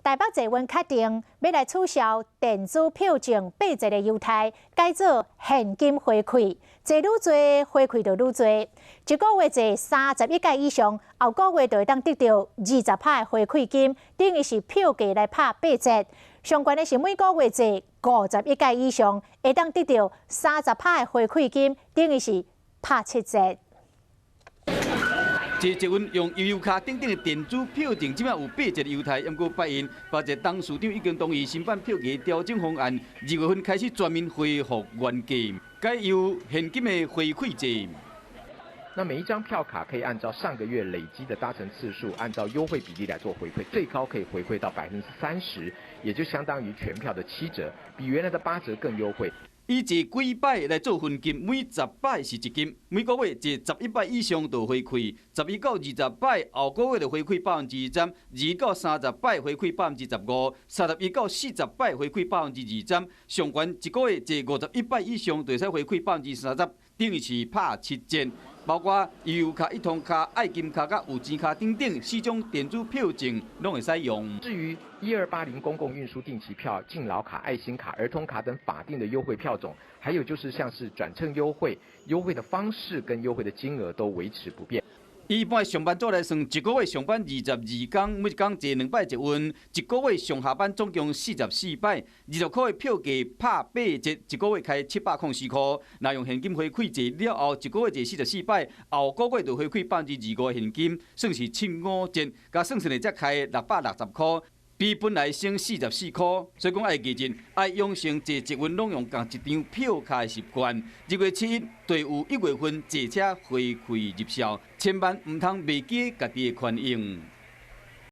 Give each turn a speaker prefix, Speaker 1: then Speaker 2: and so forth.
Speaker 1: 台北捷运确定要来取消电子票证8折的优待，改做现金回馈，坐愈多回馈就愈多。一个月坐31届以上，后个月就会当得到20趴的回馈金，等于是票价来拍8折。相关的是每个月坐51届以上，会当得到30趴的回馈金，等于是拍7折。
Speaker 2: 坐捷运用悠游卡等等的电子票证，即摆有8折的优待，不过发现包一董事长已经同意新版票价调整方案，2月份开始全面恢复原价，改由现金的回馈制。
Speaker 3: 那每一张票卡可以按照上个月累积的搭乘次数，按照优惠比例来做回馈，最高可以回馈到30%，也就相当于全票的7折，比原来的8折更优惠。
Speaker 2: 以坐几摆来做分金，每10摆是1金，每个月坐11摆以上就回馈，11到20摆后个月就回馈23%，2到30摆回馈15%，31到40摆回馈23%，上悬一个月坐51摆以上就使回馈30%，等于是拍7折。 包括悠游卡、一通卡、爱金卡、甲有钱卡等等4种电子票证拢会使用。
Speaker 3: 至于1280公共运输定期票、敬老卡、爱心卡、儿童卡等法定的优惠票种，还有就是像是转乘优惠，优惠的方式跟优惠的金额都维持不变。
Speaker 2: 一般上班族来算，一个月上班22天，每天坐2摆捷运，一个月上下班总共44摆，20块的票价拍8折，一个月开704块。若用现金回馈坐了后，一个月坐44摆，后个月就回馈25%现金，算是75折，加算下来才开660块。 比本来省44块，所以讲爱记真，爱养成坐捷运拢用共一张票卡的习惯。2月7日就有1月份坐车回馈入校，千万唔通忘记家己的权益。